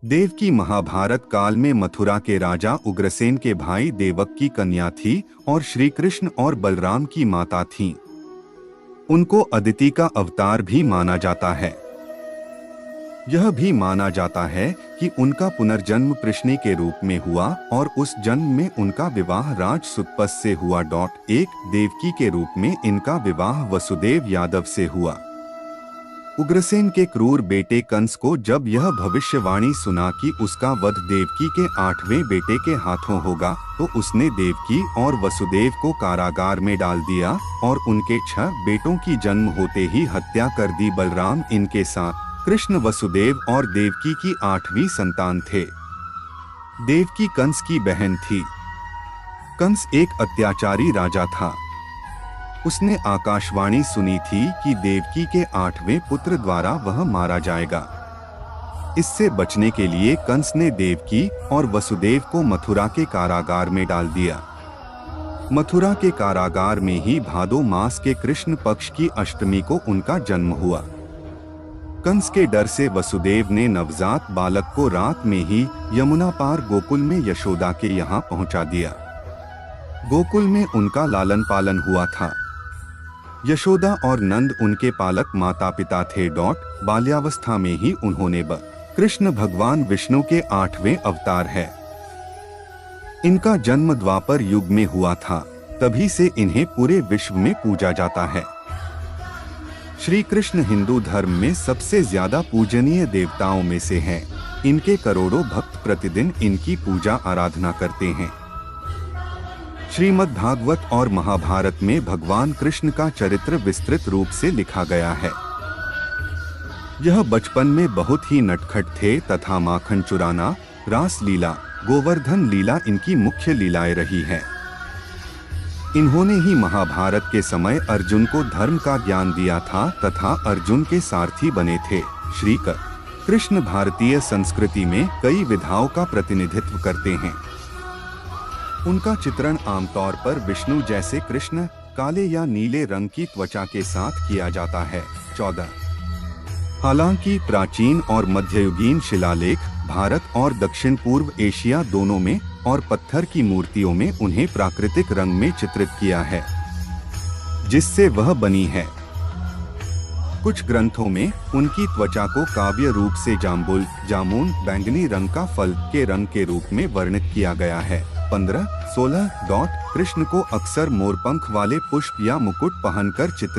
देवकी महाभारत काल में मथुरा के राजा उग्रसेन के भाई देवक की कन्या थी और श्री कृष्ण और बलराम की माता थीं। उनको अदिति का अवतार भी माना जाता है। यह भी माना जाता है कि उनका पुनर्जन्म कृष्ण के रूप में हुआ और उस जन्म में उनका विवाह राज सुतपस से हुआ। एक देवकी के रूप में इनका विवाह वसुदेव यादव से हुआ। उग्रसेन के क्रूर बेटे कंस को जब यह भविष्यवाणी सुना कि उसका वध देवकी के 8वें बेटे के हाथों होगा, तो उसने देवकी और वसुदेव को कारागार में डाल दिया और उनके 6 बेटों की जन्म होते ही हत्या कर दी। बलराम इनके साथ कृष्ण, वसुदेव और देवकी की 8वीं संतान थे। देवकी कंस की बहन थी। कंस एक अत्याचारी राजा था। उसने आकाशवाणी सुनी थी कि देवकी के 8वें पुत्र द्वारा वह मारा जाएगा। इससे बचने के लिए कंस ने देवकी और वसुदेव को मथुरा के कारागार में डाल दिया। मथुरा के कारागार में ही भादो मास के कृष्ण पक्ष की अष्टमी को उनका जन्म हुआ। कंस के डर से वसुदेव ने नवजात बालक को रात में ही यमुना पार गोकुल में यशोदा के यहाँ पहुंचा दिया। गोकुल में उनका लालन पालन हुआ था। यशोदा और नंद उनके पालक माता पिता थे। बाल्यावस्था में ही उन्होंने कृष्ण भगवान विष्णु के 8वें अवतार है। इनका जन्म द्वापर युग में हुआ था, तभी से इन्हें पूरे विश्व में पूजा जाता है। श्री कृष्ण हिंदू धर्म में सबसे ज्यादा पूजनीय देवताओं में से हैं। इनके करोड़ों भक्त प्रतिदिन इनकी पूजा आराधना करते हैं। श्रीमद् भागवत और महाभारत में भगवान कृष्ण का चरित्र विस्तृत रूप से लिखा गया है। यह बचपन में बहुत ही नटखट थे तथा माखन चुराना, रास लीला, गोवर्धन लीला इनकी मुख्य लीलाएं रही है। इन्होंने ही महाभारत के समय अर्जुन को धर्म का ज्ञान दिया था तथा अर्जुन के सारथी बने थे। श्री कृष्ण भारतीय संस्कृति में कई विधाओं का प्रतिनिधित्व करते हैं। उनका चित्रण आमतौर पर विष्णु जैसे कृष्ण काले या नीले रंग की त्वचा के साथ किया जाता है। 14 हालांकि प्राचीन और मध्ययुगीन शिलालेख भारत और दक्षिण पूर्व एशिया दोनों में और पत्थर की मूर्तियों में उन्हें प्राकृतिक रंग में चित्रित किया है, जिससे वह बनी है। कुछ ग्रंथों में उनकी त्वचा को काव्य रूप से जामुन, बैंगनी रंग का फल के रंग के रूप में वर्णित किया गया है। 15-16 कृष्ण को अक्सर मोरपंख वाले पुष्प या मुकुट पहनकर चित्रित